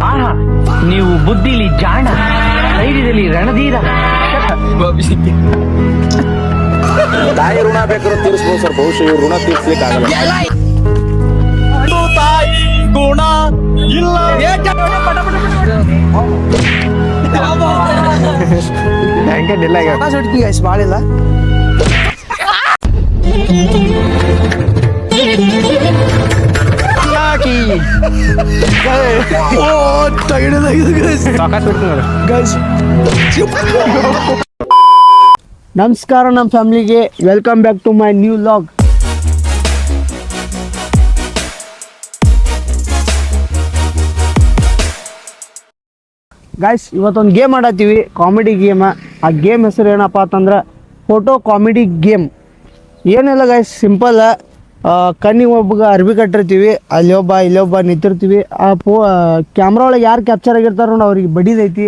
ಆಹಾ, ನೀವು ಬುದ್ಧಿಲಿ ಜಾಣ, ಧೈರ್ಯದಲ್ಲಿ ರಣಧೀರ. ತಾಯಿ ಋಣ ಬೇಕಾದ್ರೂ ತೀರಿಸಬಹುದು ಸರ್, ಬಹುಶಃ ಇವ್ರು ಋಣ ತೀರ್ಸ್ಲಿಕ್ಕೆ ಆಗಲ್ಲ. ತಾಯಿ ಗುಣ ಇಲ್ಲ. ಬಾಳಿಲ್ಲ ನಮಸ್ಕಾರ ನಮ್ಮ ಫ್ಯಾಮಿಲಿಗೆ, welcome back to my new vlog. Guys, ಇವತ್ತೊಂದು ಗೇಮ್ ಆಡತ್ತೀವಿ, ಕಾಮಿಡಿ ಗೇಮ್. ಆ ಗೇಮ್ ಹೆಸರು ಏನಪ್ಪ ಅಂತಂದ್ರೆ ಫೋಟೋ ಕಾಮಿಡಿ ಗೇಮ್. ಏನಿಲ್ಲ ಗೈಸ್, ಸಿಂಪಲ್. ಕಣ್ಣಿಗೆ ಒಬ್ಬಗೆ ಅರ್ಬಿ ಕಟ್ಟಿರ್ತೀವಿ, ಅಲ್ಲೊಬ್ಬ ಇಲ್ಲೊಬ್ಬ ನಿಂತಿರ್ತೀವಿ. ಆ ಕ್ಯಾಮ್ರಾ ಒಳಗೆ ಯಾರು ಕ್ಯಾಪ್ಚರ್ ಆಗಿರ್ತಾರೋ ನೋಡಿ ಅವ್ರಿಗೆ ಬಡಿದೈತಿ.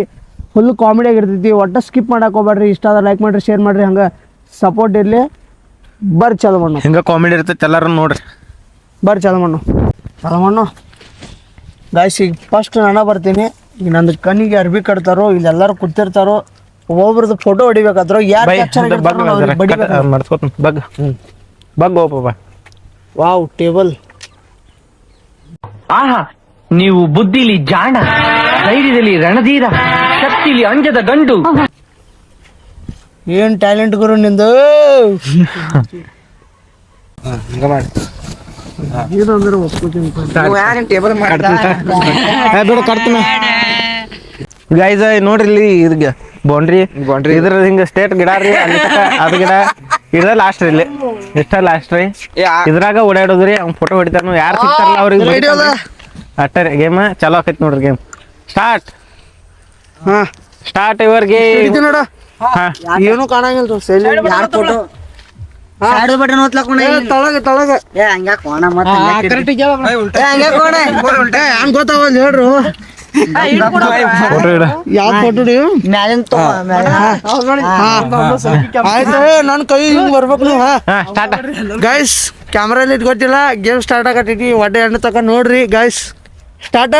ಫುಲ್ ಕಾಮಿಡಿ ಆಗಿರ್ತೈತಿ. ಒಟ್ಟು ಸ್ಕಿಪ್ ಮಾಡಕ್ಕೆ ಹೋಗ್ಬೇಡ್ರಿ. ಇಷ್ಟ ಆದ್ರೆ ಲೈಕ್ ಮಾಡಿರಿ, ಶೇರ್ ಮಾಡಿರಿ, ಹಂಗೆ ಸಪೋರ್ಟ್ ಇರಲಿ. ಬರ್ರಿ ಚಲೋ ಮಣ್ಣು, ಹಿಂಗೆ ಕಾಮಿಡಿ ಇರ್ತೈತೆ, ಎಲ್ಲರೂ ನೋಡ್ರಿ. ಬರ್ರಿ ಚಲೋ ಮಣ್ಣು ಗೈಸ್. ಈಗ ಫಸ್ಟ್ ನಾನು ಬರ್ತೀನಿ. ಈಗ ನಂದು ಕಣ್ಣಿಗೆ ಅರ್ಬಿ ಕಟ್ತಾರೋ, ಇಲ್ಲೆಲ್ಲರೂ ಕೂತಿರ್ತಾರೋ, ಒಬ್ಬೊಬ್ರದ್ದು ಫೋಟೋ ಹೊಡಿಬೇಕಾದ್ರು ಯಾರು ಕ್ಯಾಪ್ಚರ್ ವಾವ್ ಟೇಬಲ್. ಆಹಾ, ನೀವು ಬುದ್ಧಿಲಿ ಜಾಣ, ಧೈರ್ಯದಲ್ಲಿ ರಣಧೀರ, ಶಕ್ತಿಲಿ ಅಂಜದ ಗಂಡು. ಏನ್ ಟ್ಯಾಲೆಂಟ್ ಗುರು ನಿಂದು. ಏನಂದ್ರೆ ಒಪ್ಕೋತೀನಿ ಗೈಸ್ ನೋಡ್ರಿ, ಇಲ್ಲಿ ಇದಕ್ಕೆ ಬೌಂಡ್ರಿ ಇದ್ರ ಹಿಂಗ ಸ್ಟೇಟ್ ಗಿಡ ರೀ, ಅಲ್ಲಿ ಅದ್ ಗಿಡ ಇದ ಲಾಸ್ಟ್ ರೀ, ಇಲ್ಲಿ ಇಷ್ಟ ಲಾಸ್ಟ್ ರೀ. ಇದ್ರಾಗ ಓಡಾಡೋದ್ರಿ, ಅವ್ನ ಫೋಟೋ ಹೊಡಿತಾರ. ಯಾರು ಸಿಗ್ತಾರಲ್ಲ ಅವ್ರಿಗೆ ಅಟ್ಟ ಗೇಮ್ ಚಲೋ ಆಕೈತಿ ನೋಡ್ರಿ. Game start. Start your game. ನೋಡ ಏನು ಕಾಣಂಗಿಲ್ಲ. Photo button ತಳಗ ಗೊತ್ತಾವಲ್ಲ ಹೇಳ್ರು. ಯಾವ ಫೋಟೋ ಆಯ್ತು, ನನ್ನ ಕೈ ಹಿಂಗ್ ಬರ್ಬೇಕು ನೀವು. ಗೈಸ್, ಕ್ಯಾಮ್ರಲ್ಲಿ ಇಟ್ ಗೊತ್ತಿಲ್ಲ, ಗೇಮ್ ಸ್ಟಾರ್ಟ್ ಆಗತೈತಿ. ಒಡ್ಡೆ ಹಣ್ಣು ತಕ ನೋಡ್ರಿ ಗೈಸ್. ಸ್ಟಾರ್ಟ್.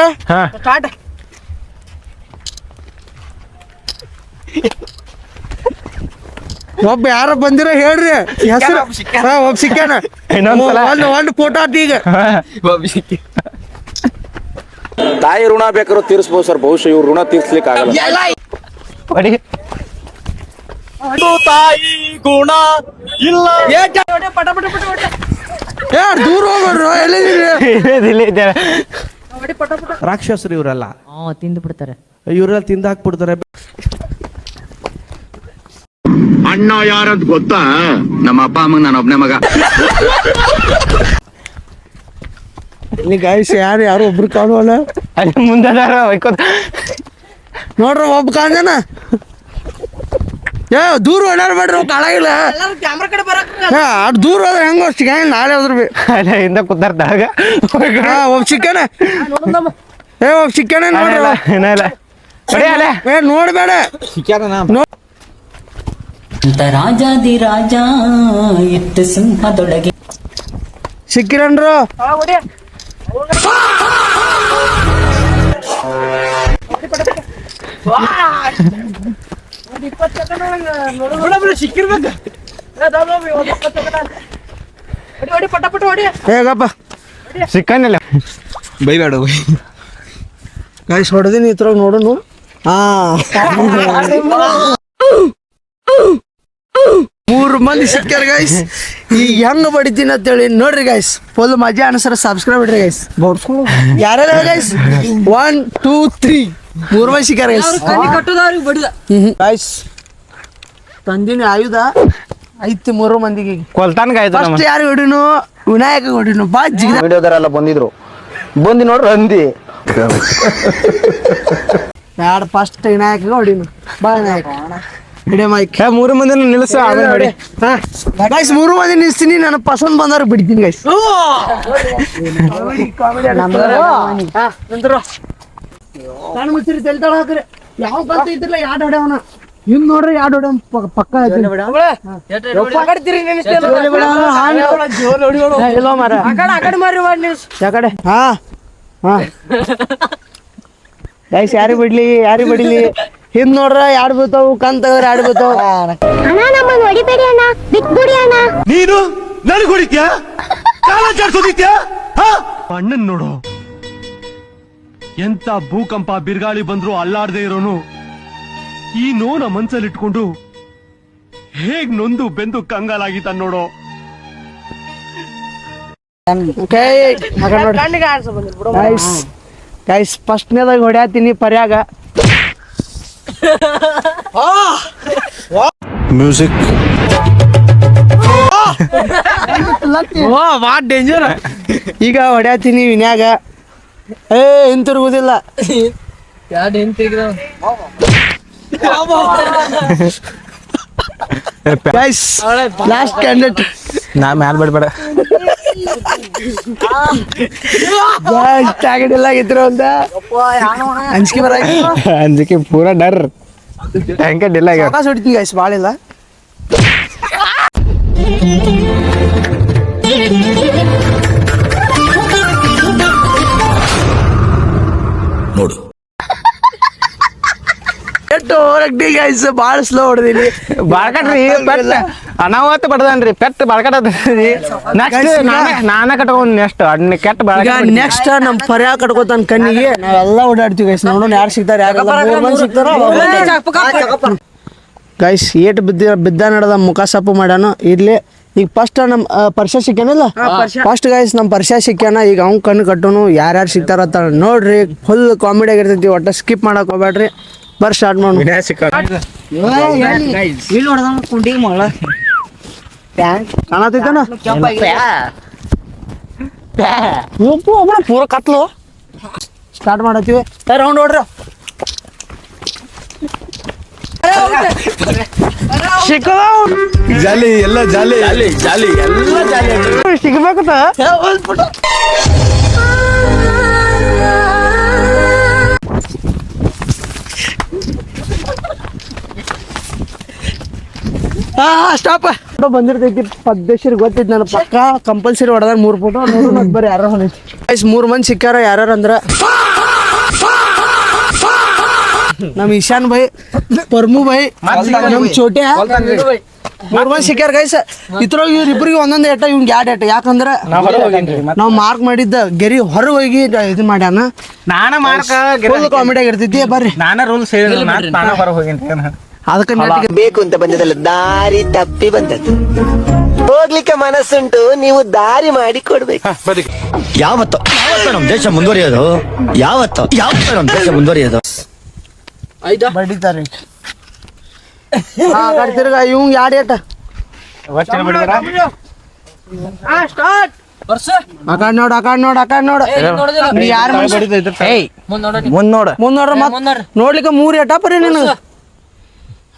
ಒಬ್ಬ ಯಾರ ಬಂದಿರ ಹೇಳ್ರಿ ಹೆಸರು. ಒಬ್ಬ ಸಿಕ್ಕಾನ, ಒಂದು ಫೋಟೋ ಆತ. ಈಗ ತಾಯಿ ಋಣ ಬೇಕಾದ್ರೂ ತೀರಿಸಬಹುದು ಸರ್, ಬಹುಶಃ ಇವ್ರು ಋಣ ತೀರ್ಸ್ಲಿಕ್ಕೆ ಆಗಲ್ಲ. ತಾಯಿ ಗುಣ ಇಲ್ಲ. ದೂರ ಹೋಗ್ರು. ರಾಕ್ಷಸರು ಇವರೆಲ್ಲ ತಿಂದು ಬಿಡ್ತಾರೆ. ಇವರೆಲ್ಲ ತಿಂದು ಹಾಕ್ಬಿಡ್ತಾರೆ. ಅಣ್ಣ ಯಾರಂತ ಗೊತ್ತಾ? ನಮ್ಮ ಅಪ್ಪ ಅಮ್ಮಂಗ ನಾನು ಒಬ್ನೇ ಮಗ. ಗೈಸ್, ಯಾರು ಒಬ್ರು ಕಾಣುವಲ್ಲ. ಅಲ್ಲಿ ಮುಂದೆ ನೋಡ್ರಿ ಒಬ್ಬ ಕಾಣ್ಜನ. ದೂರ ಓಡಾಡ್ಬೇಡ್ರಿ, ಕಾಣಾಗಿಲ್ಲ. ಅಟ್ ದೂರ ಹೋದ್ರೆ ಹೆಂಗ ಸಿಗಂಗ ನಾಳೆ ಹೋದ್ರ ಬಿ ಹಿಂದ ಕೂತಾರ್ದಾಗ. ಒಬ್ಬ ಸಿಕ್ಕನ, ಒಬ್ಬ ಸಿಕ್ಕನ ನೋಡ್ರಿ. ನೋಡ್ಬೇಡ ರಾಜಾದಿ ರಾಜ ಇತ್ತು ಸಿಂಹದೊಳಗೆ ಸಿಕ್ಕಿರನ್ರು. ಹೇಗಪ್ಪ ಸಿಕ್ಕನಿಲ್ಲ, ಬೈಬೇಡ. ಗೈಸ್ ಹೊಡೆದಿನಿ ಇದ್ರಾಗ ನೋಡೋನು. ಮೂರು ಮಂದಿ ಸಿಕ್ಕ್ಯಾರ ಗೈಸ್. ಈಗ ಹೆಂಗ್ ಬಡಿತೀನಿ ಅಂತೇಳಿ ನೋಡ್ರಿ ಗೈಸ್. ಫುಲ್ ಮಜಾ ಅನ್ಸರ. ಸಬ್ಸ್ಕ್ರೈಬ್ ಮಾಡ್ರಿ ಗೈಸ್. ಯಾರ್ಯಾರ ಗೈಸ್? 1 2 3 ಮೂರು ಮಂದಿ ಸಿಕ್ಕ್ಯಾರ ಗೈಸ್. ಗೈಸ್ ತಂದಿನಿ ಆಯುಧ ಐತಿ ಮೂರು ಮಂದಿಗೆ. ಕೊಲ್ತಾನ ಫಸ್ಟ್ ಯಾರು ಹೊಡಿನು? ವಿನಾಯಕ ಹೊಡಿನು. ಬಾ ಜಿಗ ವಿಡಿಯೋದರೆಲ್ಲ ಬಂದಿದ್ರು, ಬಂದಿ ನೋಡ್ರಿ ಅಂದಿ. ಯಾರು ಫಸ್ಟ್ ವಿನಾಯಕ ಹೊಡಿನು. ಬಾ ವಿನಾಯಕ ಹಿಡಿಯ ಮೈಕ್. ಮೂರು ಮಂದಿ ನಿಲ್ಸ. ಗೈಸ್ ಮೂರು ಮಂದಿ ನಿಲ್ಸ್ತೀನಿ, ನನ್ನ ಪಸಂದ್ ಬಂದವ್ರು ಬಿಡ್ತೀನಿ ಗೈಸ್. ನಾನು ಮುಚ್ಚಿರಿ ತೆಲ್ತಾಳ ಹಾಕ್ರಿ. ಯಾವ ಕಲ್ತ ಇದ್ರಲ್ಲ ಯಾಡ್ ಹೊಡೆಯವನ ಹಿಂಗ್ ನೋಡ್ರಿ. ಯಾಡ್ ಹೊಡೆ ಪಕ್ಕ ಗೈಸ್ ಯಾರಿಗೆ ಬಿಡ್ಲಿ ಹಿಂದ್ ನೋಡ್ರ ಯಾರು ಬೀಳ್ತಾವು ಕಣ್ ತೆಗದ್ರ ಯಾರು ಬೀಳ್ತಾವ. ಅಣ್ಣ ನಮ್ಮನ್ನು ಹೊಡಿಬೇಡಿ ಅಣ್ಣ ಬಿಟ್ಬಿಡಿ ಅಣ್ಣ. ನೀನು ನನಗೆ ಹೊಡಿತ್ಯಾ ಕಾಲ ಜಾಡ್ಸೋದಿತ್ಯಾ ಅಣ್ಣನ್ ನೋಡು ಎಂತ ಭೂಕಂಪ ಬಿರುಗಾಳಿ ಬಂದ್ರು ಅಲ್ಲಾಡದೆ ಇರೋನು ಈ ನೋನ ಮನ್ಸಲ್ಲಿ ಇಟ್ಕೊಂಡು ಹೇಗ್ ನೊಂದು ಬೆಂದು ಕಂಗಾಲಾಗಿತ್ತ ನೋಡೋ. ಗೈಸ್ ಫಸ್ಟ್ನೇದಾಗ ಹೊಡ್ಯಾತೀನಿ ಪರ್ಯಾಗ. Music danger. ಈಗ ಹೊಡ್ಯಾತೀನಿ ವಿನ್ಯಾಗ. ಹಿಂತಿರುಗುದಿಲ್ಲ. Guys last candidate. ನಾ ಮ್ಯಾಲ್ ಬಿಡ್ಬೇಡ. ಆಗಿಲ್ಲ ಆಗಿದ್ರು ಅಂತ ಅಂಜಿಕೆ ಬರ ಅಂಜಿಕೆ ಪೂರಾ ಡರ್ ಹೆಂಗೆ ಡಿಲ್ಲ ಆಗ್ಯಾವ. ಅವಕಾಶ ಹೊಡಿತೀನಿ ಗೈಸ್ ಭಾಳ ಇಲ್ಲ. ನೋಡು ಎಷ್ಟು ಹೊರಗ್ಡಿ ಗೈಸ್ ಭಾಳ ಸ್ಲೋ ಹೊಡೆದಿನಿ. ಬಾಳ್ಕಟ್ರಿ ಪೆಟ್ ಅನಾವತ್ತು ಬಡ್ದನ್ರಿ ಪೆಟ್ ಬಾಳ್ಕಟ್ರಿ. ನೆಕ್ಸ್ಟ್ ನಾನ ಕಟ್ಕೊಂಡ್ ನೆಕ್ಸ್ಟ್ ಅಡ್ನ ಕೆಟ್ಟ ಈಗ ನೆಕ್ಸ್ಟ್ ನಮ್ ಪರ್ಯಾ ಕಟ್ಕೋತಾನ ಕಣ್ಣಿಗೆ. ನಾವೆಲ್ಲ ಓಡಾಡ್ತೀವಿ ಗೈಸ್. ನೋಡೋಣ ಯಾರು ಸಿಗ್ತಾರೆ ಯಾರೆಲ್ಲ. 3 ಮಂದಿ ಸಿಗ್ತಾರ ಗೈಸ್. ಏಟ್ ಬಿದ್ದ ನಡೆದ ಮುಖ ಸಪ್ಪು ಮಾಡ್ಯಾನ. ಇರ್ಲಿ ಈಗ ಫಸ್ಟ್ ನಮ್ ಪರ್ಷ ಸಿಕ್ಕ್ಯಾನಲ್ಲ. ಫಸ್ಟ್ ಗೈಸ್ ನಮ್ ಪರ್ಷ ಸಿಕ್ಕ್ಯಾನ. ಈಗ ಅವ್ನ್ ಕಣ್ಣು ಕಟ್ಟೋನು ಯಾರ್ಯಾರು ಸಿಗ್ತಾರತ್ತ ನೋಡ್ರಿ. ಫುಲ್ ಕಾಮಿಡಿ ಆಗಿರ್ತೈತಿ. ಒಟ್ಟ ಸ್ಕಿಪ್ ಮಾಡಕ್ ಹೋಗ್ಬೇಡ್ರಿ. ಬರ್ ಸ್ಟಾರ್ಟ್ ಮಾಡು. ಕಾಣತೈತನ ಪೂರ ಕತ್ಲು. ಸ್ಟಾರ್ಟ್ ಮಾಡತ್ತೀವಿ. ರೌಂಡ್ ನೋಡ್ರಿ. ಜಾಲಿ ಎಲ್ಲ ಜಾಲಿ ಜಾಲಿ ಎಲ್ಲ ಜಾಲಿ ಸಿಗ್ಬೇಕತ್ತ. ಸ್ಟಾಪ್ ಬಂದಿರ್ತೈತಿ. ಪದ್ದೇಶಿರ್ ಗೊತ್ತೈತಿ ನನ್ನ ಪಕ್ಕ ಕಂಪಲ್ಸರಿ ಹೊಡೆದಾರ 3 ಫೋಟೋ ನೋಡೋಣ. ಬರ್ರಿ ಯಾರು ಹೊಂದೈತಿ. 3 ಮಂದಿ ಸಿಕ್ಕಾರ. ಯಾರು ಅಂದ್ರ ನಮ್ ಈಶಾನ್ ಭಾಯ್, ಪರ್ಮು ಭಾಯ್, ನಮ್ ಚೋಟ್ಯಾ 3 ಮಂದಿ ಸಿಕ್ಕ್ಯಾರ ಗೈಸ್. ಇದ್ರೊಳಗ ಇವ್ರಿಬ್ರಿಗೆ ಒಂದೊಂದು ಏಟ ಇವ್ಗೆ 2 ಏಟ. ಯಾಕಂದ್ರ ನಾವ್ ಮಾರ್ಕ್ ಮಾಡಿದ್ದ ಗೆರಿ ಹೊರಗೆ ಹೋಗಿ ಇದು ಮಾಡ್ಯಾನ. ನಾನ ಮಾರ್ಕ ಫುಲ್ ಕಾಮಿಡಿ ಆಗಿರ್ತೈತಿ. ಬರ್ರಿ ನಾನ ರೂಲ್ಸ್ ಹೇಳಿದ್ರು ನಾನು ಹೊರ ಹೋಗಿನಿ. ಅದಕ್ಕೆ ಬೇಕು ಅಂತ ಬಂದದಲ್ಲ, ದಾರಿ ತಪ್ಪಿ ಬಂದದ್ದು. ಹೋಗ್ಲಿಕ್ಕೆ ಮನಸ್ಸುಂಟು, ನೀವು ದಾರಿ ಮಾಡಿ ಕೊಡ್ಬೇಕು. ಯಾವತ್ತು ನಮ್ ದೇಶ ಮುಂದುವರಿಯೋದು? ಯಾವತ್ತು ನಮ್ ದೇಶ ಮುಂದುವರಿಯೋದು? ಬಡಿತಾರೆ. ತಿರ್ಗ ಇವಂಗ್ 2 ಏಟ. ಆಕಾಡ್ ನೋಡ. ಯಾರು ಮುಂದ್ ನೋಡ ನೋಡ್ರ ಮತ್ ನೋಡ್ಲಿಕ್ಕೆ 3 ಏಟ ಪರಿ ನಿನಗ.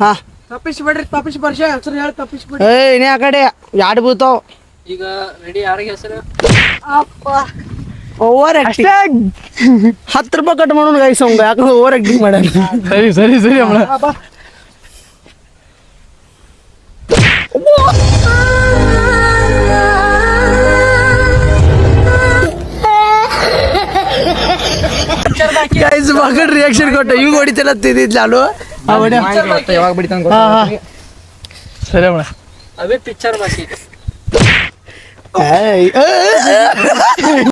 ಹಾ ತಪ್ಪಿಸ್ಬೇಡ್ರಿ. ಇನೇ ಆ ಕಡೆ 2 ಬೀಳ್ತಾವ. ಈಗ ರೆಡಿ. ಯಾರಿಗೆ ಹೆಸರು ಓವರ್ ಆಕ್ಟಿಂಗ್. 10 ರೂಪಾಯಿ ಕಟ್ ಮಾಡೋಣ ಗೈಸ್ ಅವಂಗ. ಯಾಕಂದ್ರೆ ಓವರ್ ಆಕ್ಟಿಂಗ್ ಮಾಡ್ಯಾನ. ಸರಿ ಅಮ್ಮ. ಗೈಸ್ ಮಗನ್ ರಿಯಾಕ್ಷನ್ ಕೊಟ್ಟ. ಇವ್ ಹೊಡಿತಲ್ಲ ತಿದ್ದಿದ್ ನಾನು. ಯಾವಾಗ ಬಿಡ್ತಾನ ಸರಿ ಅಮ್ಮ. ಅವೇ ಪಿಕ್ಚರ್ ಬಾಕಿ.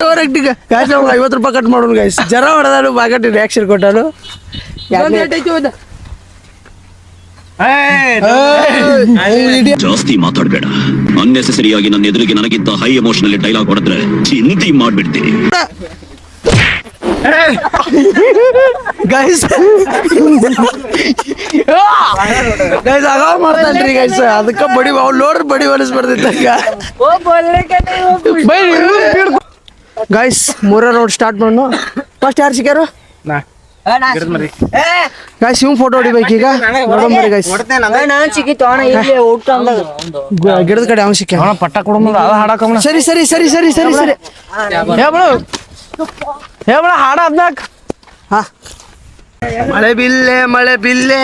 Over acting guys. 50 ರೂಪಾಯಿ ಕಟ್ ಮಾಡೋಣ ಗೈಸ್. ಜರ ಹೊಡೆದಾನು ಬಾಗಟ್ ರಿಯಾಕ್ಷನ್ ಕೊಟ್ಟಾನು. ಜಾಸ್ತಿ ಮಾತಾಡ್ಬೇಡ. ಅನ್ನೆಸೆಸರಿಯಾಗಿ ನನ್ನ ಎದುರಿಗೆ ನನಗಿಂತ ಹೈ ಎಮೋಷನಲ್ ಡೈಲಾಗ್ ಹೊಡೆದ್ರೆ ಚಿಂತೆ ಮಾಡ್ಬಿಡ್ತೀನಿ. ಗೈಸ್ ಆಗ ಮಾಡ್ತಾನ್ರಿ ಗೈಸ್. ಅದಕ್ಕ ಬಡಿ ಅವ್ಳು ನೋಡ್ರಿ ಬಡಿ ಹೊಲಸ್ ಬರ್ತೈತ. ಗೈಸ್ 3 ರೌಂಡ್ ಸ್ಟಾರ್ಟ್ ಮಾಡೋಣ. ಫಸ್ಟ್ ಯಾರು ಸಿಕ್ಕಾರು? ಗೈಸ್ ಇವ್ ಫೋಟೋ ಹೊಡಿಬೇಕು ಈಗ. ನೋಡಂಬರಿ ಗೈಸ್. ಗಿಡದ ಕಡೆ ಅವ್ನು ಸಿಕ್ಕ. ಪಟ್ಟ ಕೊಡ ಹಾಡಕಮ್ಮ. ಸರಿ ಹೇಳ ಹಾಡ ಅದ್ನಾಕ್. ಹಾ ಮಳೆ ಬಿಲ್ಲೆ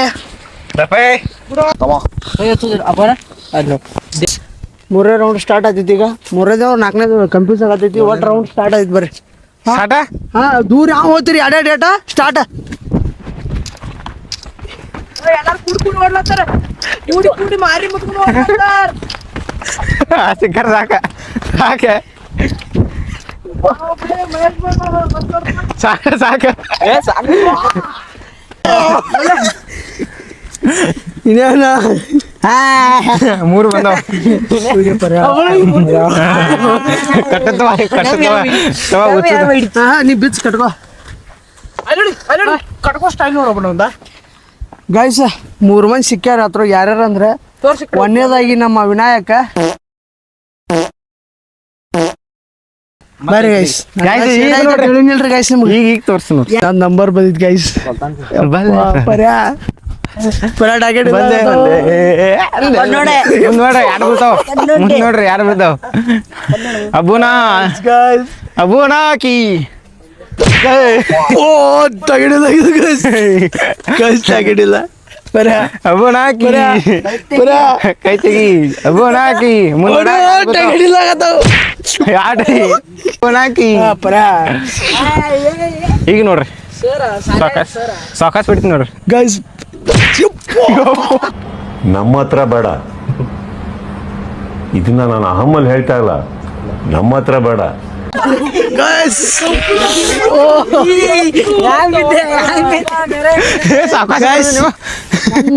3 ರೌಂಡ್ ಸ್ಟಾರ್ಟ್ ಆತೈತಿ ಈಗ. 3ನೇ 4ನೇ ಕನ್ಫ್ಯೂಸ್ ಆಗತೈತಿ. ಒಟ್ಟು ರೌಂಡ್ ಸ್ಟಾರ್ಟ್ ಆಯ್ತು ಬರ್ರಿ. ಸ್ಟಾರ್ಟ್. ಹಾ ದೂರ ಯಾವ ಹೋಗ್ತೀರಿ? 2 ಏಟ ಸ್ಟಾರ್ಟ್. ಸಿಕ್ಕರ್ ಸಾಕ ಸಾಕೆ ಸಾಕ ಸಾಕ ಇನ್ನೇನ ಮೂರು ಬಂದವ ಕಟ್ಟತ್ತವ ನೀ ಬಿಚ್ ಕಟ್ಕೋ ಸ್ಟೈಲ್ ನೋಡೋಣ ಗೈಸ್ 3 ಮಂದಿ ಸಿಕ್ಕ್ಯಾರ ಹತ್ರ ಯಾರ್ಯಾರ ಅಂದ್ರೆ ಒಂದನೇದಾಗಿ ನಮ್ಮ ವಿನಾಯಕ ಬರ್ರಿ ಗೈಸ್ ಹೇಳಿಲ್ರಿ ಗೈಸ್ ನಿಮ್ಗೆ ಈಗ ತೋರ್ಸಿ ನೋಡಿ ನನ್ನ ನಂಬರ್ ಬಂದಿದ್ ಗೈಸ್ ನೋಡ್ರಿ ಯಾರು ಬಿಡ್ತಾವ ನೋಡ್ರಿ ಯಾರು ಬಿಡ್ತಾವ ಅಬೂನಾ ಕಿ ಓ ತಗಡಿಲ್ಲ ಇದು ಗೈಸ್ ಗೈಸ್ ತಗಡಿಲ್ಲ ಅಬೂನಾ ಕಿ ಕೈ ತೆಗಿ ಅಬೂನಾ ಕಿ ತಗಡಿಲ್ಲ ಯಾಡ್ರಿ ಅಬೂನಾ ಕಿ ಈಗ ನೋಡ್ರಿ ಸಾಕಾಸ್ ಬಿಡ್ತೀನಿ ನೋಡ್ರಿ ಗೈಸ್ ನಮ್ಮ ಹತ್ರ ಬೇಡ, ಇದನ್ನ ನಾನು ಅಹಮ್ಮಲ್ಲಿ ಹೇಳ್ತಾ ಇಲ್ಲ, ನಮ್ಮ ಹತ್ರ ಬೇಡ. ಗೈಸ್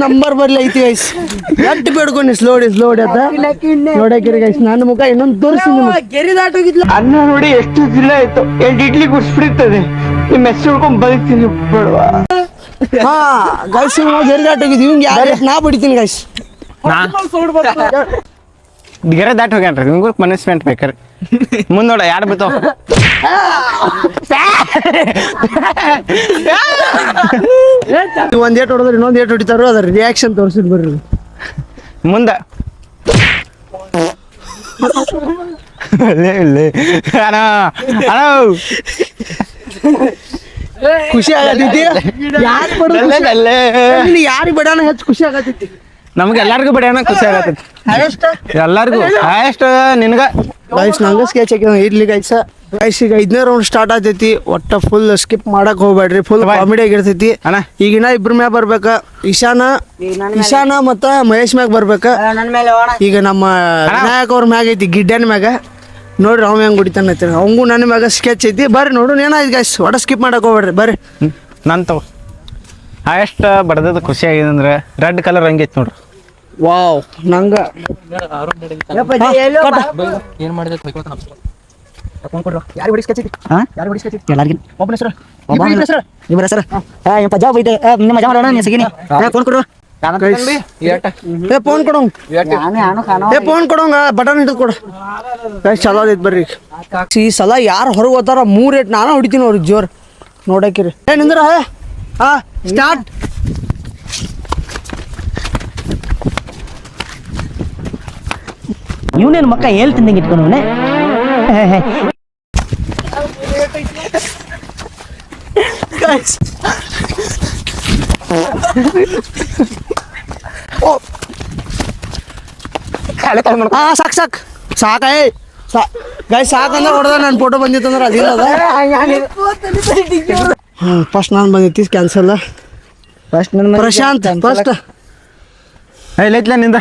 ನಂಬರ್ ಬರ್ಲಿ ಐತಿ ಗೈಸ್ ಎಟ್ಟು ಬೇಡ್ಕೊಂಡು ಸ್ಲೋಡಿ ಅಂತ ನೋಡಕ್ಕಿರಿ ಗೈಸ್ ನನ್ನ ಮುಖ ಇನ್ನೊಂದು ತೋರಿಸಿ ಗೆರಿ ದಾಟೋಗಿದ್ಲ ಅನ್ನ ನೋಡಿ ಎಷ್ಟು ಜಿಲ್ಲ ಆಯ್ತು 8 ಇಡ್ಲಿ ಗುಡ್ಸ್ಬಿಡ್ತದೆ ನಿಮ್ಮ ಹೆಸರು ಹಿಡ್ಕೊಂಡ್ ಬದುಕ್ತೀನಿ ಬೇಡವಾ ಹಾ ಗೈಸ್ ಗೆರಿ ದಾಟೋಗಿದ್ವಿ ಹಿಂಗೆ ಯಾರು ನಾ ಬಿಡ್ತೀನಿ ಗೈಸ್ ಗೆರೆ ದಾಟ್ ಹೋಗ್ಯಾನ್ರಿ ನಿಮ್ಗೂ ಪನಿಷ್ಮೆಂಟ್ ಬೇಕಾರೆ ಮುಂದ್ ನೋಡ ಯಾರು ಬಿತ್ತಾವ ಒಂದ್ ಏಟ್ ಹೊಡೆದ್ರೆ ಇನ್ನೊಂದ್ ಏಟ್ ಹೊಡಿತಾರೋ ಅದ್ರ ರಿಯಾಕ್ಷನ್ ತೋರಿಸಿದ್ ಬರ್ರಿ ಮುಂದ ಖುಷಿ ಆಗತೈತಿ ಯಾರಿಗೆ ಬಿಡೋಣ ಹೆಚ್ಚು ಖುಷಿ ಆಗತೈತಿ ನಮ್ಗೆ ಎಲ್ಲಾರ್ಗು ಬಿಡ್ಯಾನ ಖುಷಿ ಆಗತೈತಿ ಎಲ್ಲಾರ್ಗು ಎಷ್ಟು ನಿನ್ಗ ಗೈಸ್ ನಂಗೆ ಸ್ಕೆಚ್ ಹಾಕಿ ಇರ್ಲಿ ಗೈಸ್ ಈಗ 5ನೇ ರೌಂಡ್ ಸ್ಟಾರ್ಟ್ ಆಗ್ತೈತಿ ಒಟ್ಟ ಫುಲ್ ಸ್ಕಿಪ್ ಮಾಡಕ್ ಹೋಗ್ಬೇಡ್ರಿ ಫುಲ್ ಕಾಮಿಡಿ ಆಗಿರ್ತೈತಿ ಈಗಿನ ಇಬ್ರ ಮ್ಯಾಗ ಬರ್ಬೇಕ ಇಶಾನ ಮತ್ತ ಮಹೇಶ್ ಮ್ಯಾಗ ಬರ್ಬೇಕ ಈಗ ನಮ್ಮ ವಿನಾಯಕ್ ಅವ್ರ ಮ್ಯಾಗ ಐತಿ ಗಿಡ್ಡನ್ ಮ್ಯಾಗ ನೋಡ್ರಿ ಅವ್ ಹೆಂಗ್ ಹೊಡಿತಾನ ಅವಂಗೂ ನನ್ನ ಮ್ಯಾಗ ಸ್ಕೆಚ್ ಐತಿ ಬರ್ರಿ ನೋಡು ಏನಾಯ್ತು ಗೈಸ್ ಒಟ್ಟ ಸ್ಕಿಪ್ ಮಾಡಕ್ ಹೋಗ್ಬೇಡ್ರಿ ಬರ್ರಿ ನಂತವ ಎಷ್ಟು ಬಡ್ದದ ಖುಷಿ ಆಗಿದೆ ಅಂದ್ರೆ ರೆಡ್ ಕಲರ್ ಹಂಗೈತಿ ನೋಡ್ರಿ ವಾವ್ ನಂಗ ಏನ್ ಮಾಡಿದೆ ಫೋನ್ ಕೊಡೋಂಗ ಬಟನ್ ಹಿಡಿದು ಕೊಡು ಚಲೋ ಐತ್ ಬರ್ರಿ ಈ ಸಲ ಯಾರು ಹೊರಗೆ ಹೋಗ್ತಾರ 3 ಏಟ್ ನಾನು ಹೊಡಿತೀನಿ ಅವ್ರಿಗೆ ಜೋರ್ ನೋಡಕ್ಕಿರಿ ಏನಿಂದ್ರ ಹಾ ಸ್ಟಾರ್ಟ್ ಇವನೇನು ಮಕ್ಕ ಹೇಳ್ತಿದ್ದಂಗೆ ಇಟ್ಕೊಂಡವನೆ ಸಾಕ್ ಸಾಕ್ ಸಾಕ ಗಾಯ್ ಸಾಕಂದ್ರೆ ಹೊಡೆದ ನನ್ನ ಫೋಟೋ ಬಂದಿತ್ತಂದ್ರೆ ಅದಿಲ್ಲ ಫಸ್ಟ್ ನಾನು ಬಂದಿತ್ತು ಕ್ಯಾನ್ಸಲ್ ಪ್ರಶಾಂತ್ ಫಸ್ಟ್ ಇಲ್ಲೈತ್ಲ ನಿಂದ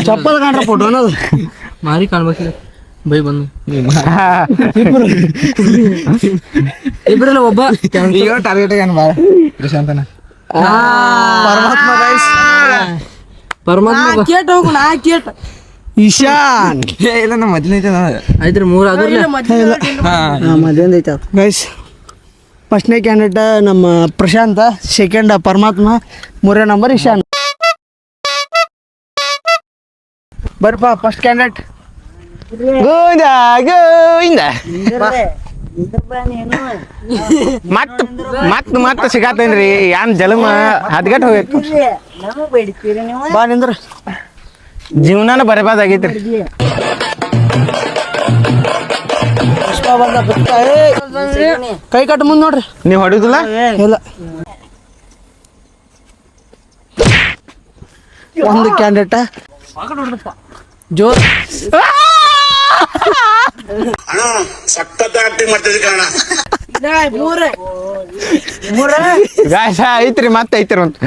ಚಪ್ಪಲ್ ಕಾಣ್ರ ಫೋಟೋ ಅನ್ನೋದು ಮಾರಿ ಕಾಣ್ಬೇಕಿಲ್ಲ ಬೈ ಬಂದು ಇಬ್ರಲ್ಲ ಒಬ್ಬ ಟಾರ್ಗೆಟ್ ಪ್ರಶಾಂತನ ಪರಮಾತ್ಮ ಗೈಸ್ ಪರಮಾತ್ಮ ಕೇಟ್ ಹೋಗು ನಾ ಕೇಟ್ ಇಶಾನ್ ಇಲ್ಲ ನಮ್ಮ ಮೊದಲೈತೆ ಆಯ್ತ್ರಿ 3 ಆದ್ರಲ್ಲ ಮದ್ವೆಂದ ಐತೆ ಗೈಸ್ ಫಸ್ಟ್ನೇ ಕ್ಯಾಂಡಿಡೇಟ್ ನಮ್ಮ ಪ್ರಶಾಂತ ಸೆಕೆಂಡ್ ಪರಮಾತ್ಮ 3ನೇ ನಂಬರ್ ಇಶಾನ್ ಬರ್ಪ ಫಸ್ಟ್ ಕ್ಯಾಂಡಿಡೇಟ್ ಗೋವಿಂದ ಗೋವಿಂದ ಮತ್ ಸಿಗಾತೇನ್ರಿ ಯಾನ್ ಜಲಮ ಹದ್ಗಟ್ ಹೋಗೈತಿ ಬಾ ನಿಂದ್ರ ಜೀವನಾನ ಬರಬಾದಾಗೈತ್ರಿ ಕೈ ಕಟ್ ಮುಂದ್ ನೋಡ್ರಿ ನೀವ್ ಹೊಡಿದಿಲ್ಲ ಇಲ್ಲ ಒಂದು ಕ್ಯಾಂಡಿಡೇಟ್ ಜೋರ್ ಸಖತ್ ಆಕ್ಟಿಂಗ್ ಮಾಡ್ತಿದ್ದೆ ಕಾರಣ ಗಾಯ್ಸ ಐತ್ರಿ ಮತ್ತೆ ಐತ್ರಿ ಅಂತ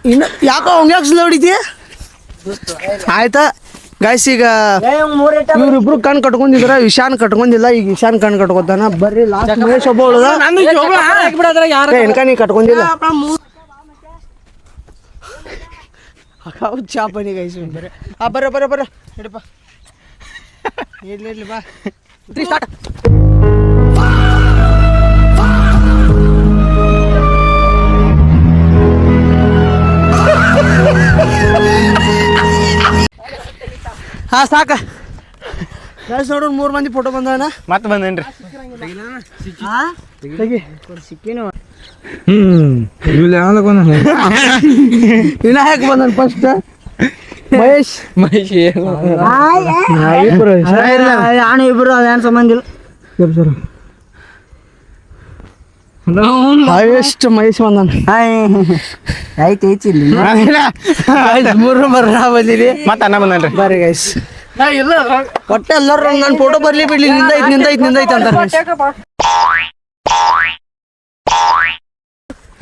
ಇನ್ನು ಯಾಕೋ ಹಂಗ್ಯಾಕ್ ಸ್ಲೋ ಹೊಡಿತಿ ಆಯ್ತಾ ಗಾಯ್ಸ್ ಈಗ ಇವ್ರಿಬ್ರು ಕಣ್ ಕಟ್ಕೊಂಡಿದ್ರ ಇಶಾನ್ ಕಟ್ಕೊಂಡಿಲ್ಲ ಈಗ ಇಶಾನ್ ಕಣ್ ಕಟ್ಕೊತಾನ ಬರ್ರಿ ಲಾಸ್ಟ್ ಮಹೇಶ್ ಒಬ್ಬ ಉಳ್ದ ಎನ್ಕ ನೀ ಕಟ್ಕೊಂಡಿಲ್ಲ ಚಾಪನಿ ಗೈಸ್ ಬರ್ರಿ ಬರ್ರ ಹಿಡಪ್ಪ ಇರ್ಲಿ ಬಾ ಸ್ಟಾರ್ಟ್ ಹಾ ಸಾಕ ಗೈಸ್ ನೋಡ್ರಿ 3 ಮಂದಿ ಫೋಟೋ ಬಂದವನ ಮತ್ತೆ ಬಂದೇನ್ರಿ ವಿನಾಯಕ್ ಬಂದನ್ ಫಸ್ಟ್ ಮಹೇಶ್ ಇಬ್ರು ಅದೇನ್ ಸಂಬಂಧ ಇಲ್ಲ ಹೈಯೆಸ್ಟ್ ಮಹೇಶ್ ಬಂದನ್ ಮೂರು ಬಂದಿರಿ ಮತ್ತೆ ಅಣ್ಣ ಬಂದನ್ರಿ ಬರ್ರಿ ಗೈಸ್ ಒಟ್ಟೆ ಎಲ್ಲರೂ ನನ್ನ ಫೋಟೋ ಬರ್ಲಿ ಬಿಡ್ಲಿ ನಿಂದ ಐತಿ ಅಂತಾರ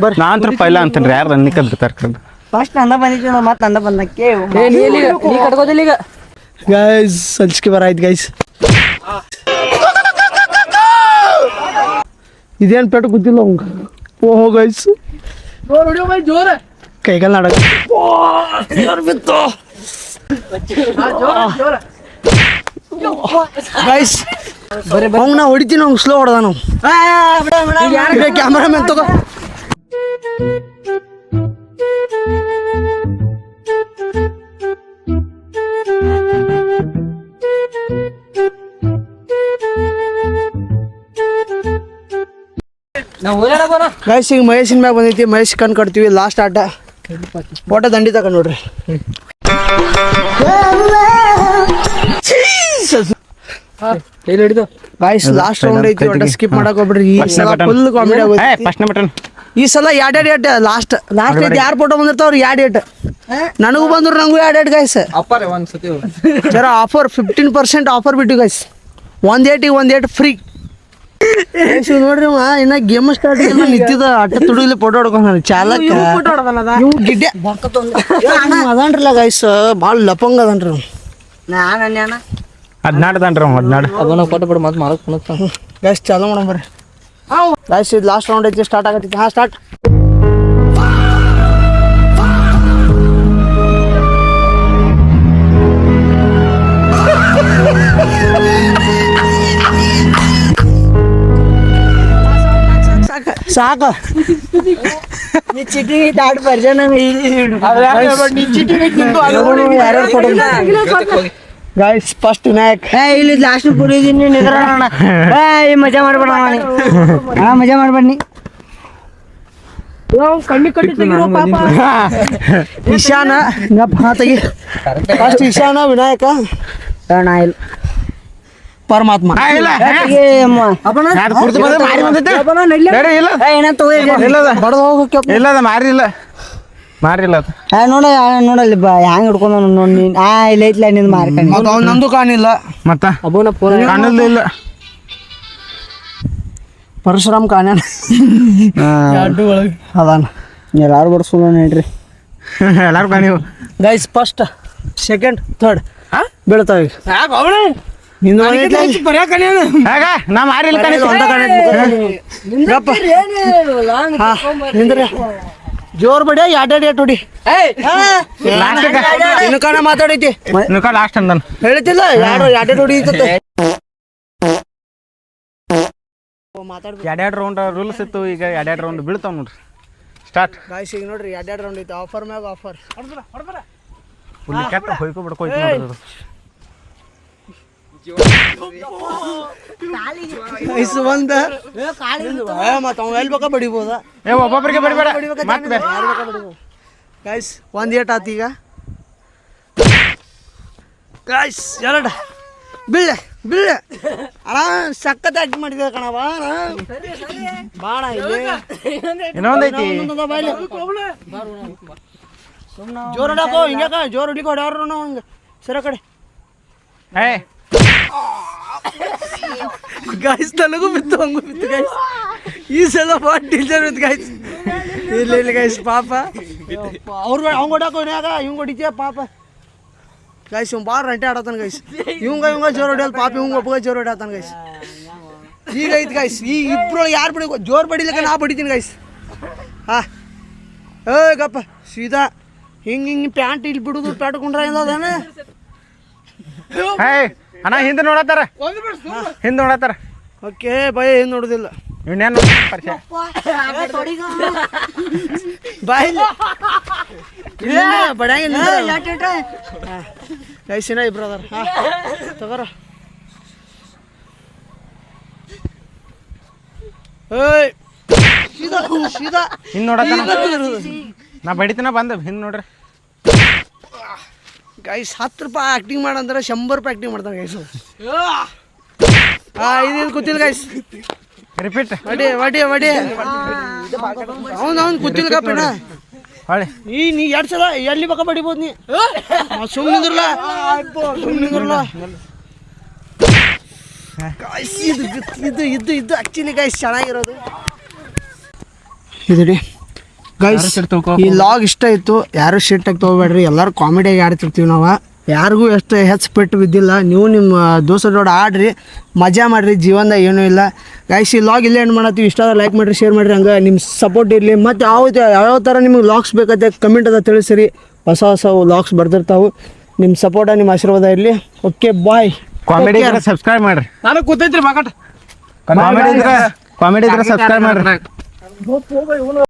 ಬರ್ರಿ ನಾನ್ ಪೈಲ ಅಂತನ್ರಿ ಯಾರು ಅನ್ನಿಕದ್ರಿ ಕರ್ಕೊಂಡು ಫಸ್ಟ್ ನಂದ ಬಂದಿತ್ತು ಮತ್ತೆ ನಂದ ಬಂದಕ್ಕೆ ನೀ ಕಟ್ಕೋದಿಲ್ಲ ಈಗ ಗೈಸ್ ಸಂಚಿಕೆ ಬರಾಯ್ತು ಗೈಸ್ ಇದೇನ್ ಪೆಟ್ಟು ಗೊತ್ತಿಲ್ಲ ಅವಂಗ ಓಹೋ ಗೈಸ್ ಕೈಗಾಲ್ ನಾಡಕ ಗೈಸ್ ಅವ್ ನಾ ಹೊಡಿತೀನಿ ಅವ್ನು ಸ್ಲೋ ಹೊಡೆದ ನಾವು ಕ್ಯಾಮ್ರಾಮನ್ ತಗೋ ಗೈಸ್ ಈಗ ಮಹೇಶಿನ ಮ್ಯಾಗ ಬಂದೈತಿ ಮಹೇಶ್ ಕಣ್ ಕಟ್ತೀವಿ ಲಾಸ್ಟ್ ಆಟ ಫೋಟೋ ದಂಡಿ ತಗೊಂಡ್ ನೋಡ್ರಿ ಗೈಸ್ ಲಾಸ್ಟ್ ರೌಂಡ್ ಐತಿ ಒಟ್ಟ ಸ್ಕಿಪ್ ಮಾಡಕ್ ಹೋಗ್ಬಿಡ್ರಿ ಈ ಸಲ ಫುಲ್ ಕಾಮಿಡಿ ಆಗೋಯ್ತು ಫಸ್ಟ್ ಬಟನ್ ಈ ಸಲ ಎರಡ್ ಲಾಸ್ಟ್ ಐತಿ ಯಾರು ಫೋಟೋ ಬಂದಿರ್ತಾವ ಅವ್ರು ಎರಡ್ ನನಗೂ ಬಂದ್ರು ನಂಗೂ ಎರಡ್ ಗೈಸ್ ಜರ ಆಫರ್ 15% ಆಫರ್ ಬಿಟ್ಟು ಗೈಸ್ 180 ಫ್ರೀ ನೋಡ್ರಿ ಇನ್ನ ಗೇಮ್ ಸ್ಟಾರ್ಟ್ ನಿಂತಿದ ಅಟ್ಟ ತುಡುಗಲಿ ಫೋಟೋ ಹೊಡ್ಕೊಂಡ್ ಚಾಲಕ ಇವ್ ಗಿಡ್ಡೆ ಅದನ್ರಲ್ಲ ಗೈಸ್ ಭಾಳ ಲಪಂಗ್ ಅದನ್ರಿ ನಾನು 14 ದನ್ರಿ 14 ಅದನ್ನ ಫೋಟೋ ಬಿಡು ಮತ್ತೆ ಮಾಡಕ್ ಗೈಸ್ ಚಾಲು ಮಾಡೋಣ ಬರ್ರಿ ಗೈಸ್ ಇದು ಲಾಸ್ಟ್ ರೌಂಡ್ ಐತಿ ಸ್ಟಾರ್ಟ್ ಆಗತ್ತೈತಿ ಹಾ ಸ್ಟಾರ್ಟ್ ಸಾಕ ಚಿಟಿಂಗ್ ದಾಟ್ ಬರ್ಜನ ಗೈಸ್ ಫಸ್ಟ್ ವಿನಾಯಕ್ ಇಲ್ಲಿ ಲಾಸ್ಟ್ ಪುರಿದೀನಿ ನಿದ್ರೋಣ ಮಜಾ ಮಾಡ್ಬೇಡ ಮಜಾ ಮಾಡ್ಬೇಡಿ ಇಶಾನ ತೆಗಿ ಫಸ್ಟ್ ಇಶಾನ ವಿನಾಯಕ ಇಲ್ಲ ಪರಮಾತ್ಮ ಇಲ್ಲದ ಮಾರಿಲ್ಲ ನೋಡಲ್ಲಿ ಹ್ಯಾಂಗ ಹಿಡ್ಕೊಂಡ ನೋಡಿ ನೀನ್ ಇಲ್ಲ ಐತ್ಲ ನಿಂದು ಮಾರ್ಕೊಂಡು ನಂದು ಕಾಣಿಲ್ಲ ಮತ್ತ ಅಬೋನ ಕಾಣಲಿಲ್ಲ ಪರಶುರಾಮ್ ಕಾಣ್ಯಾನ ಅದಾನ ಎಲ್ಲಾರು ಬಡ್ಸೋಣ ಹೇಳ್ರಿ ಎಲ್ಲಾರು ಕಾಣಿವು ಗೈಸ್ ಫಸ್ಟ್ ಸೆಕೆಂಡ್ ಥರ್ಡ್ ಬೀಳ್ತಾವ ಈಗ ನಾ ಮಾರಿಲ್ಲ ಜೋರ್ ಬಡಿಯ ಎರಡ್ ಹೊಡಿ ಇನ್ನು ಕಾಣ ಮಾತಾಡೈತಿ ಲಾಸ್ಟ್ ಅಂದನ್ ಹೇಳ್ತಿಲ್ಲ ಎರಡ್ ಹೊಡಿ ಎರಡೆರಡು ರೌಂಡ್ ರೂಲ್ಸ್ ಇತ್ತು ಈಗ ಎರಡೆರಡು ರೌಂಡ್ ಬೀಳ್ತಾವ ನೋಡ್ರಿ ಸ್ಟಾರ್ಟ್ ಗಾಯ್ಸ್ ಈಗ ನೋಡ್ರಿ ಎರಡ್ ರೌಂಡ್ ಐತಿ ಆಫರ್ ಮ್ಯಾಗ ಆಫರ್ ಕೆಟ್ಟ ಹೊಯ್ಕೊ ಬಿಡ್ಕೋಯ್ತು ನೋಡ್ರಿ ಒಂದ ಮತ್ತ ಅವ ಎಲ್ಲಿ ಬೇಕಾ ಬಡಿಬೋದ ಒಬ್ಬೊಬ್ಬರಿಗೆ ಬಡಿಬೇಡ ಮತ್ತೆ ಗೈಸ್ ಒಂದ್ ಏಟ್ ಆತ ಈಗ ಗೈಸ್ ಎರಡ ಬೀಳ್ಳೆ ಅಣ್ಣ ಸಖತ್ ಆಕ್ಟ್ ಮಾಡಿದೆ ಕಣವ ಬಾಣ ಇಲ್ಲಿ ಇನ್ನೊಂದೈತಿ ಜೋರ್ ಹೊಡ್ಯಾಕೋ ಹಿಂಗ್ಯಾಕ ಜೋರ್ ಹೊಡಿಕೊ ಹೊಡ್ಯಾರ ಹಂಗ ಸರ ಕಡೆ ಗಾಯ್ಸ್ ನನಗೂ ಬಿತ್ತು ಹಂಗೂ ಬಿತ್ತು ಗಾಯ್ಸ್ ಈ ಸಲ ಭಾಳ ಡೇಂಜರ್ ಬಿತ್ತು ಗಾಯ್ಸ್ ಇಲ್ಲ ಗಾಯ್ಸ್ ಪಾಪ ಅವ್ರು ಅವ್ನು ಹೊಡ್ಯಾಕ ಇವಂಗೆ ಹೊಡಿತೀಯ ಪಾಪ ಗಾಯ್ಸ್ ಇವ್ ಭಾಳ ರಂಟೆ ಆಡತಾನ ಗಾಯ್ಸ್ ಇವಂಗ ಜೋರು ಹೊಡಿಯಲ್ಲ ಪಾಪ ಇವಂಗ ಒಬ್ಬಗ ಜೋರು ಹೊಡ್ಯಾತಾನ ಗಾಯ್ಸ್ ಈಗ ಐತಿ ಗಾಯ್ಸ್ ಈ ಇಬ್ರೊಳಗೆ ಯಾರು ಬಡಿ ಜೋರು ಬಡಿಲಿಕ್ಕೆ ನಾ ಬಡಿತೀನಿ ಗಾಯ್ಸ್ ಹಾಂ ಗಪ್ಪ ಸೀದಾ ಹಿಂಗೆ ಪ್ಯಾಂಟ್ ಇಲ್ಲಿ ಬಿಡುದು ಪ್ಯಾಟ್ಕೊಂಡ್ರ ಏನದೇನ ಹೇ ಅಣ್ಣ ಹಿಂದೆ ನೋಡತ್ತಾರ ಹಿಂದೆ ನೋಡತ್ತಾರ ಓಕೆ ಭಯ ಏನು ನೋಡೋದಿಲ್ಲ ಇವನ್ನೇನು ಪರಿಚಯ ಬಾಯ್ ಬಡ್ಯಾಂಗ ಗೈಸಿನ ಇಬ್ರು ಅದಾರ ಹಾಂ ತಗೋರ ಏಯ್ ಸೀದಾ ಸೀದಾ ಹಿಂದೆ ನೋಡತ್ತಾನ ನಾ ಬಡಿತನ ಬಂದ ಹಿಂದೆ ನೋಡ್ರಿ ಗೈಸ್ 10 ರೂಪಾಯಿ ಆ್ಯಕ್ಟಿಂಗ್ ಮಾಡಂದ್ರೆ 100 ರೂಪಾಯಿ ಆ್ಯಕ್ಟಿಂಗ್ ಮಾಡ್ತಾರೆ ಗೈಸು ಇದು ಕೂತಿಲ್ಲ ಗೈಸ್ ರಿಪೀಟ್ ವಡಿ ಅವ್ನು ಕೂತಿಲ್ಲ ಕಪ್ಪೇನ ಹೊಳೆ ನೀ 2 ಸಲ ಎಲ್ಲಿ ಬೇಕಾ ಬಡಿಬೋದು ನೀ ಸುಮ್ಮನೆ ನಿಂದ್ರಲ್ಲ ಗೈಸ್ ಇದು ಆ್ಯಕ್ಚುಲಿ ಗೈಸ್ ಚೆನ್ನಾಗಿರೋದು ಇದು ರೀ ಗೈಸ್ ಈ ಲಾಗ್ ಇಷ್ಟ ಇತ್ತು ಯಾರು ಶಿಟ್ಟಾಗಿ ತೊಗೋಬೇಡ್ರಿ ಎಲ್ಲರೂ ಕಾಮಿಡಿಯಾಗಿ ಆಡ್ತಿರ್ತೀವಿ ನಾವು ಯಾರಿಗೂ ಎಷ್ಟು ಹೆಚ್ಚು ಪೆಟ್ಟು ಬಿದ್ದಿಲ್ಲ ನೀವು ನಿಮ್ಮ ದೋಸ್ತರೋಡ ಆಡ್ರಿ ಮಜಾ ಮಾಡಿರಿ ಜೀವನದಾಗ ಏನೂ ಇಲ್ಲ ಗೈಸ್ ಈ ಲಾಗ್ ಇಲ್ಲೇ ಏನು ಮಾಡತ್ತೀವಿ ಇಷ್ಟ ಲೈಕ್ ಮಾಡಿರಿ ಶೇರ್ ಮಾಡಿರಿ ಹಂಗೆ ನಿಮ್ಮ ಸಪೋರ್ಟ್ ಇರಲಿ ಮತ್ತು ಯಾವ್ಯಾವ ಥರ ನಿಮಗೆ ಲಾಗ್ಸ್ ಬೇಕತ್ತೆ ಕಮೆಂಟ್ ಅದ ತಿಳಿಸಿರಿ ಹೊಸ ಲಾಗ್ಸ್ ಬರ್ತಿರ್ತಾವೆ ನಿಮ್ಮ ಸಪೋರ್ಟ ನಿಮ್ಮ ಆಶೀರ್ವಾದ ಇರಲಿ ಓಕೆ ಬಾಯ್ ಕಾಮಿಡಿ ಇದ್ರೆ ಸಬ್ಸ್ಕ್ರೈಬ್ ಮಾಡ್ರಿ ನಾನು ಕೂತೈತ್ರಿ ಮಾಕಟ್ ಕಾಮಿಡಿ ಇದ್ರೆ ಸಬ್ಸ್ಕ್ರೈಬ್ ಮಾಡ್ರಿ